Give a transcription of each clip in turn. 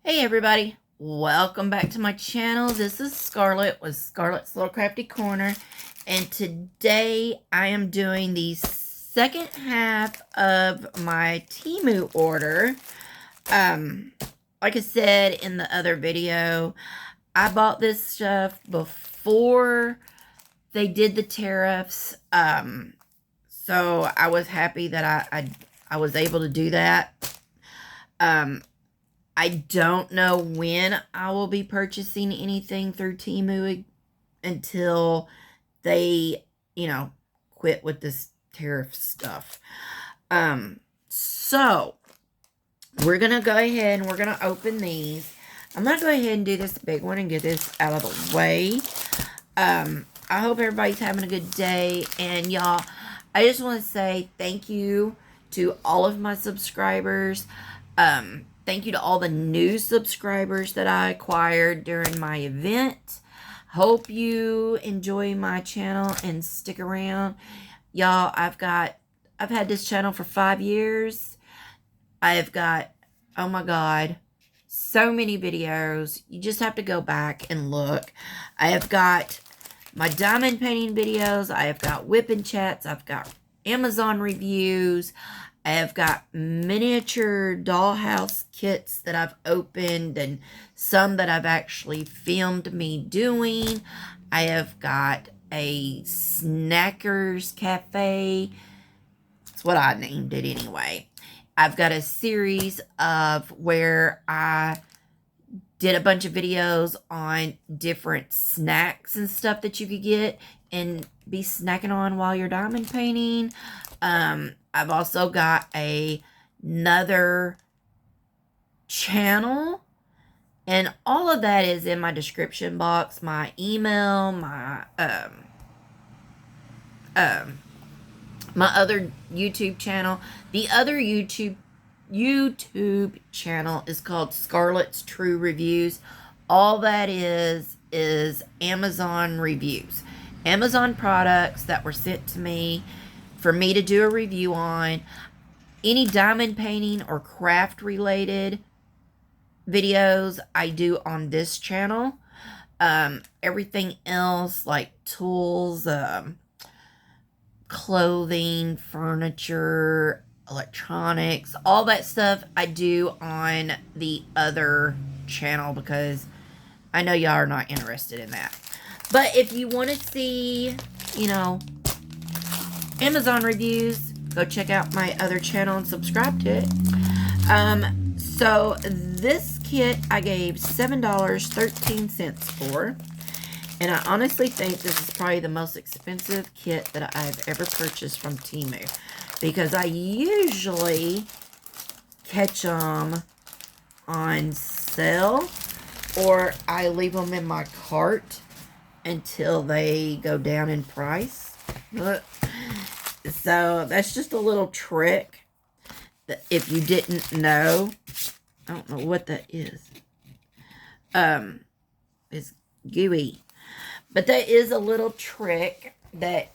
Hey everybody, welcome back to my channel. This is Scarlet with Scarlet's Little Crafty Corner, and today I am doing the second half of my Temu order. Like I said in the other video, I bought this stuff before they did the tariffs, so I was happy that I was able to do that. I don't know when I will be purchasing anything through Temu until they, quit with this tariff stuff. So we're going to go ahead and we're going to open these. I'm going to go ahead and do this big one and get this out of the way. I hope everybody's having a good day. And y'all, I just want to say thank you to all of my subscribers. Thank you to all the new subscribers that I acquired during my event. Hope you enjoy my channel and stick around. Y'all, I've had this channel for 5 years. I've got, oh my God, so many videos. You just have to go back and look. I have got my diamond painting videos. I have got whipping chats. I've got Amazon reviews. I have got miniature dollhouse kits that I've opened and some that I've actually filmed me doing. I have got a Snackers Cafe. That's what I named it anyway. I've got a series of where I did a bunch of videos on different snacks and stuff that you could get and be snacking on while you're diamond painting. I've also got another channel, and all of that is in my description box. My email, my other YouTube channel. The other YouTube channel is called Scarlet's True Reviews. All that is Amazon reviews. Amazon products that were sent to me for me to do a review on. Any diamond painting or craft related videos I do on this channel. Everything else like tools, clothing, furniture, electronics, all that stuff I do on the other channel because I know y'all are not interested in that. But if you want to see, Amazon reviews, go check out my other channel and subscribe to it. So this kit I gave $7.13 for. And I honestly think this is probably the most expensive kit that I've ever purchased from Temu. Because I usually catch them on sale, or I leave them in my cart until they go down in price. So that's just a little trick that if you didn't know, I don't know what that is. It's gooey. But that is a little trick that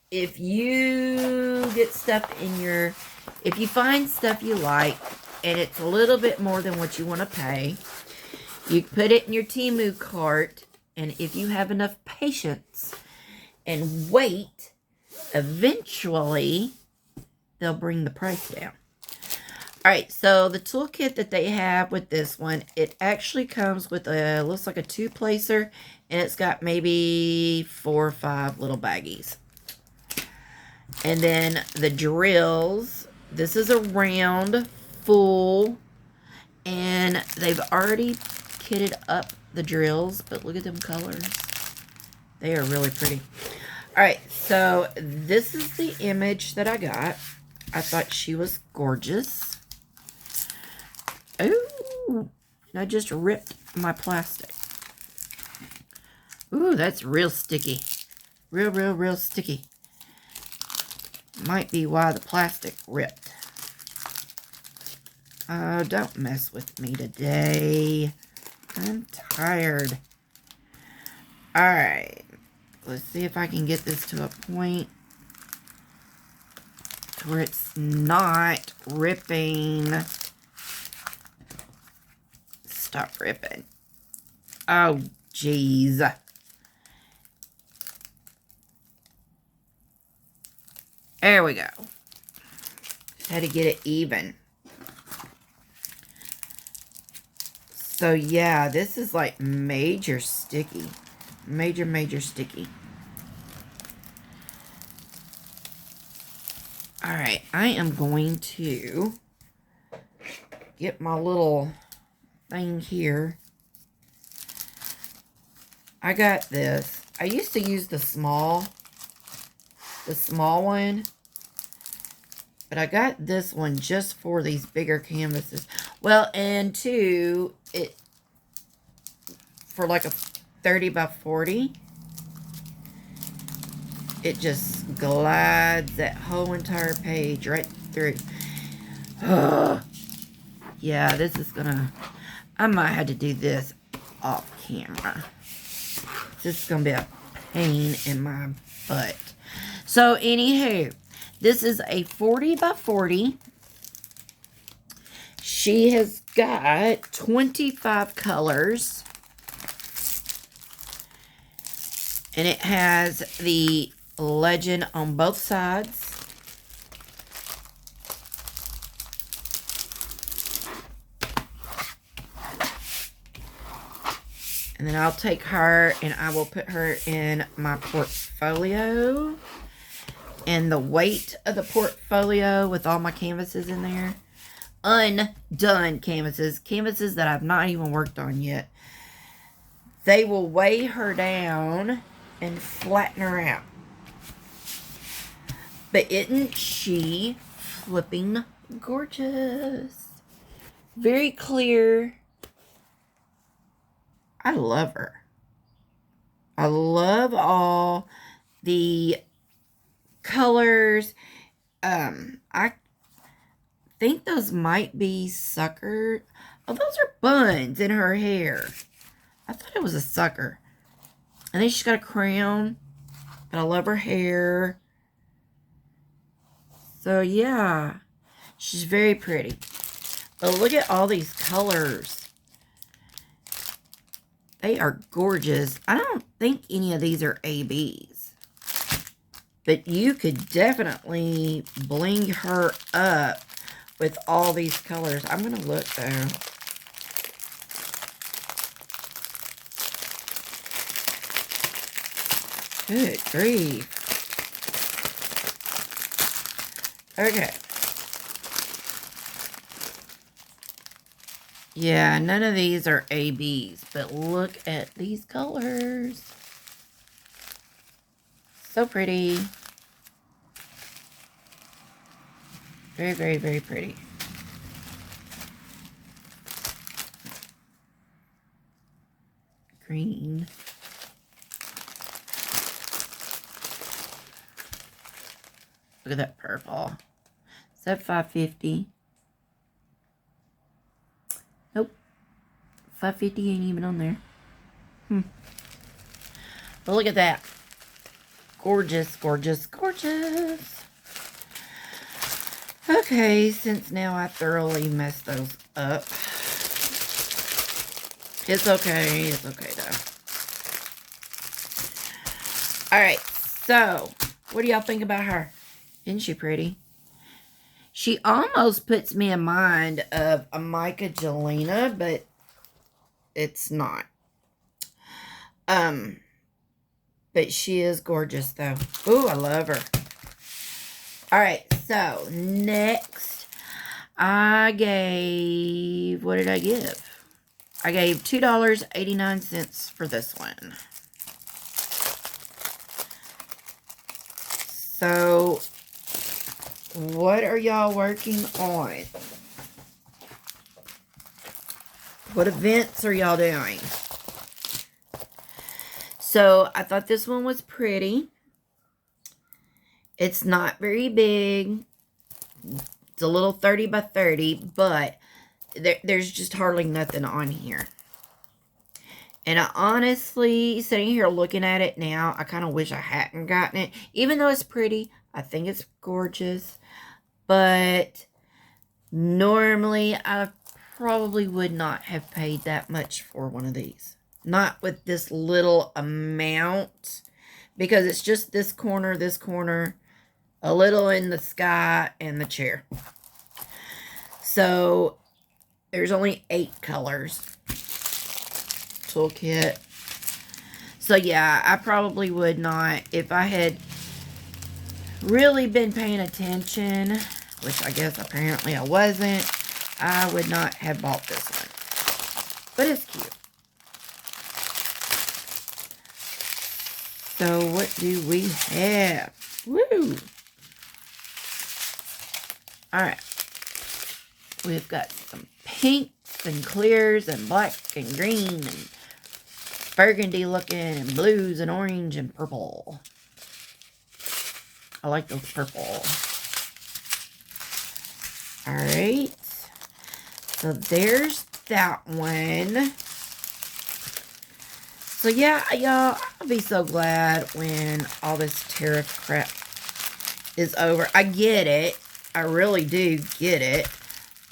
if you get stuff if you find stuff you like and it's a little bit more than what you want to pay, you put it in your Temu cart, and if you have enough patience and wait, eventually they'll bring the price down. Alright, so the toolkit that they have with this one, it actually comes with looks like a 2-placer, and it's got maybe 4 or 5 little baggies. And then the drills, this is a round, full, and they've already kitted up the drills, but look at them colors. They are really pretty. Alright, so this is the image that I got. I thought she was gorgeous. Ooh, and I just ripped my plastic. Ooh, that's real sticky. Real sticky. Might be why the plastic ripped. Oh, don't mess with me today. I'm tired. Alright. Let's see if I can get this to a point where it's not ripping stop ripping. Oh, jeez. There we go. Had to get it even. So, yeah, this is like major sticky. Major sticky. Alright, I am going to get my little thing here. I got this. I used to use the small one. But I got this one just for these bigger canvases. Well, and two, it for like a 30 by 40. It just glides that whole entire page right through. Ugh. Yeah, this is gonna... I might have to do this off camera. This is gonna be a pain in my butt. So, anywho, this is a 40 by 40. She has got 25 colors. And it has the legend on both sides. And then I'll take her and I will put her in my portfolio. And the weight of the portfolio with all my canvases in there. Undone canvases. Canvases that I've not even worked on yet. They will weigh her down and flatten her out. But isn't she flipping gorgeous? Very clear. I love her. I love all the colors. I think those might be sucker. Oh, those are buns in her hair. I thought it was a sucker. I think she's got a crown. But I love her hair. So, yeah. She's very pretty. But look at all these colors. They are gorgeous. I don't think any of these are ABs. But you could definitely bling her up with all these colors. I'm going to look, though. Good grief. Okay. Yeah, none of these are ABs, but look at these colors. So pretty. Very, very, very pretty. Green. Look at that purple. Is that $5.50? Nope. $5.50 ain't even on there. But look at that. Gorgeous, gorgeous, gorgeous. Okay, since now I thoroughly messed those up. It's okay. It's okay, though. Alright, so what do y'all think about her? Isn't she pretty? She almost puts me in mind of a Micah Jelena, but it's not. But she is gorgeous, though. Ooh, I love her. Alright, so next I gave, what did I give? I gave $2.89 for this one. So, what are y'all working on? What events are y'all doing? So, I thought this one was pretty. It's not very big. It's a little 30 by 30, but there's just hardly nothing on here. And I honestly, sitting here looking at it now, I kind of wish I hadn't gotten it. Even though it's pretty, I think it's gorgeous. But normally, I probably would not have paid that much for one of these. Not with this little amount. Because it's just this corner, a little in the sky, and the chair. So, there's only 8 colors. Toolkit. So, yeah, I probably would not, if I had really been paying attention, which I guess apparently I wasn't, I would not have bought this one. But it's cute. So, what do we have? Woo! Alright. We've got some pinks and clears and black and green and burgundy looking and blues and orange and purple. I like those purple. Alright. So there's that one. So yeah, y'all, I'll be so glad when all this tariff crap is over. I get it. I really do get it.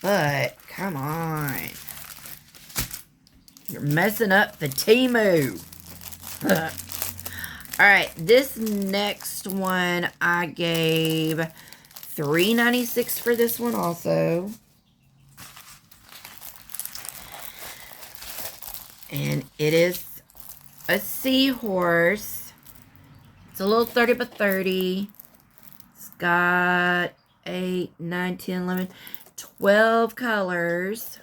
But, come on. You're messing up the Temu. Alright, this next one I gave $3.96 for this one also. And it is a seahorse. It's a little 30 by 30. It's got 8, 9, 10, 11, 12 colors.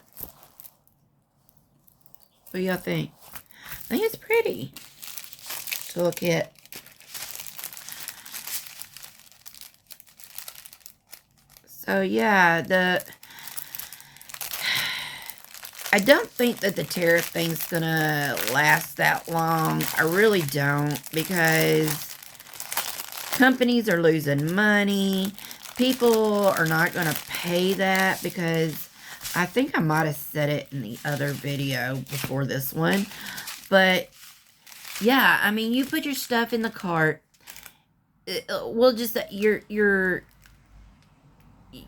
What do y'all think? I think it's pretty to look at. So yeah, I don't think that the tariff thing's gonna last that long. I really don't, because companies are losing money. People are not gonna pay that, because I think I might have said it in the other video before this one. But yeah, I mean, you put your stuff in the cart. We'll just say you're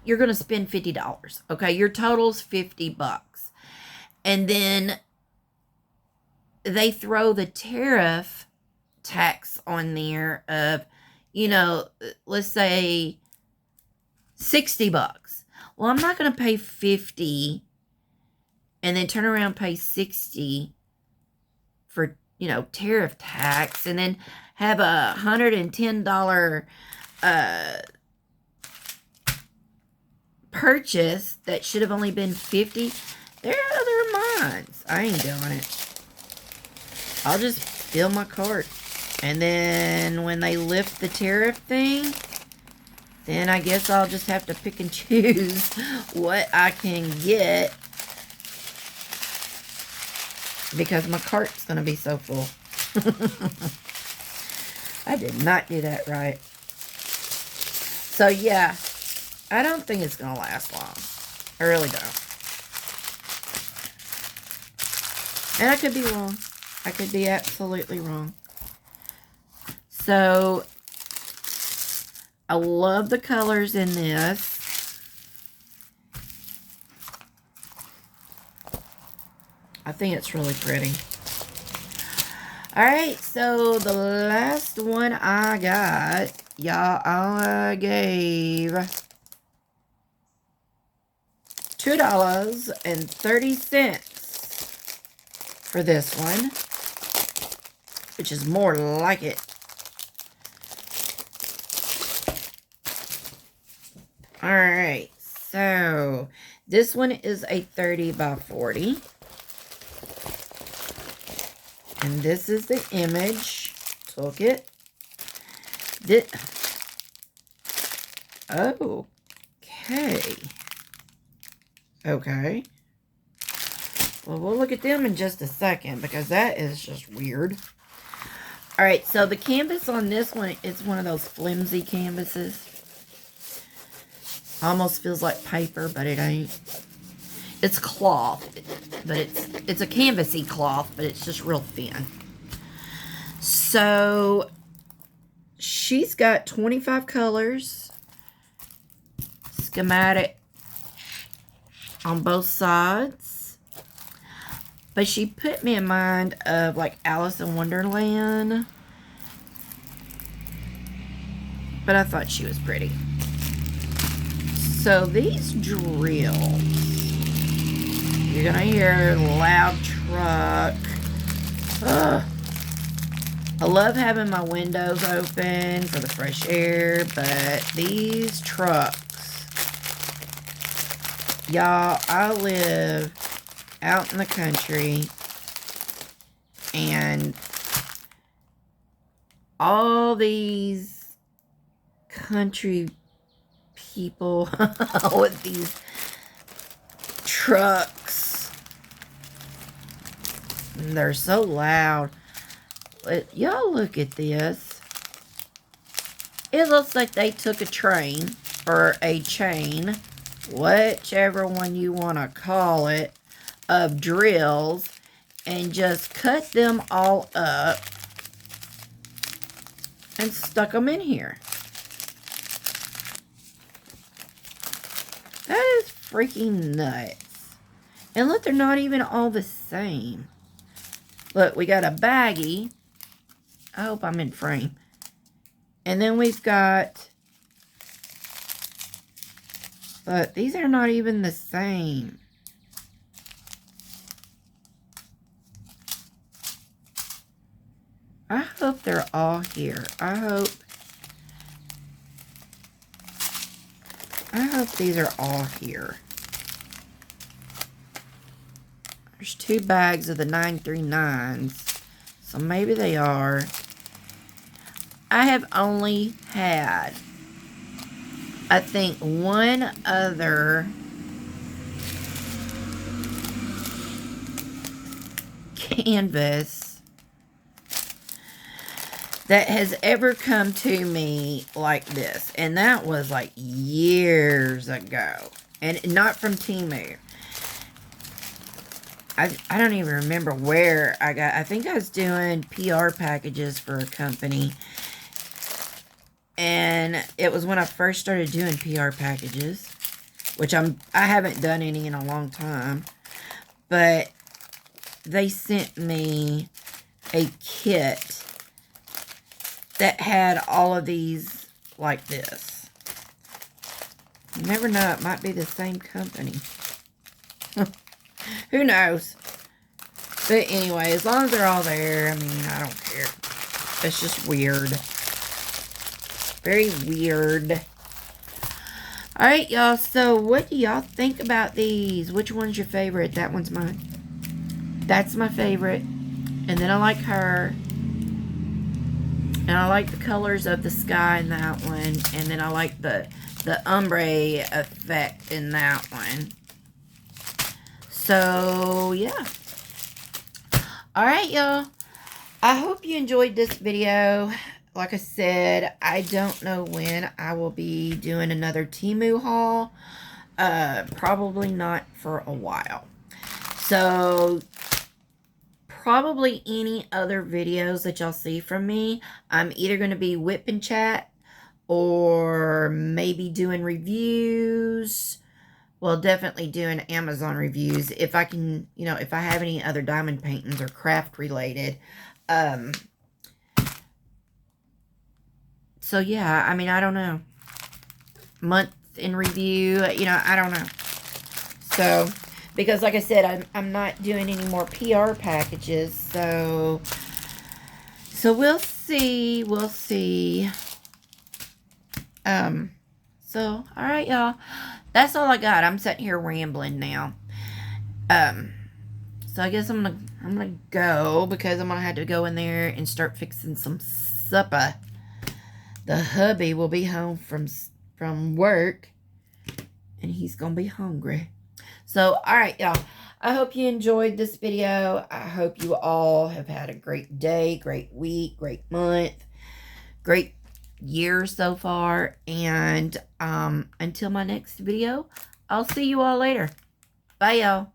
gonna spend $50. Okay, your total's $50. And then they throw the tariff tax on there of, you know, let's say $60. Well, I'm not going to pay $50 and then turn around and pay $60 for, you know, tariff tax, and then have a $110 purchase that should have only been $50. They're mine. I ain't doing it. I'll just fill my cart. And then when they lift the tariff thing, then I guess I'll just have to pick and choose what I can get, because my cart's going to be so full. I did not do that right. So yeah, I don't think it's going to last long. I really don't. And I could be wrong. I could be absolutely wrong. So, I love the colors in this. I think it's really pretty. Alright, so the last one I got, y'all, I gave $2.30 for this one, which is more like it. Alright, so this one is a 30 by 40. And this is the image. Toolkit. Okay. Okay. Well, we'll look at them in just a second, because that is just weird. Alright, so the canvas on this one is one of those flimsy canvases. Almost feels like paper, but it ain't. It's cloth, but it's a canvasy cloth, but it's just real thin. So, she's got 25 colors. Schematic on both sides. But she put me in mind of like Alice in Wonderland. But I thought she was pretty. So these drills, you're gonna hear a loud truck. Ugh. I love having my windows open for the fresh air, but these trucks, y'all, I live out in the country, and all these country people with these trucks, they're so loud. Y'all look at this. It looks like they took a train or a chain, whichever one you want to call it, of drills, and just cut them all up and stuck them in here. That is freaking nuts. And look, they're not even all the same. Look, we got a baggie. I hope I'm in frame. And then we've got... But these are not even the same. I hope they're all here. I hope these are all here. There's 2 bags of the 939s. So maybe they are. I have only had, I think, one other canvas that has ever come to me like this. And that was like years ago. And not from Temu. I don't even remember where I got. I think I was doing PR packages for a company. And it was when I first started doing PR packages. Which I haven't done any in a long time. But they sent me a kit that had all of these like this. You never know, it might be the same company. Who knows? But anyway, as long as they're all there, I mean, I don't care. It's just weird. Very weird. Alright, y'all. So, what do y'all think about these? Which one's your favorite? That one's mine. That's my favorite. And then I like her. And I like the colors of the sky in that one. And then I like the ombre effect in that one. So, yeah. Alright, y'all. I hope you enjoyed this video. Like I said, I don't know when I will be doing another Temu haul. Probably not for a while. So, probably any other videos that y'all see from me, I'm either going to be whip and chat or maybe doing reviews. Well, definitely doing Amazon reviews if I can, you know, if I have any other diamond paintings or craft related. So, yeah, I mean, I don't know. Month in review, you know, I don't know. So, because like I said, I'm not doing any more PR packages. So we'll see. We'll see. So, all right, y'all. That's all I got. I'm sitting here rambling now. So I guess I'm gonna go because I'm gonna have to go in there and start fixing some supper. The hubby will be home from work, and he's gonna be hungry. So, all right, y'all. I hope you enjoyed this video. I hope you all have had a great day, great week, great month, great year so far. And until my next video, I'll see you all later. Bye, y'all.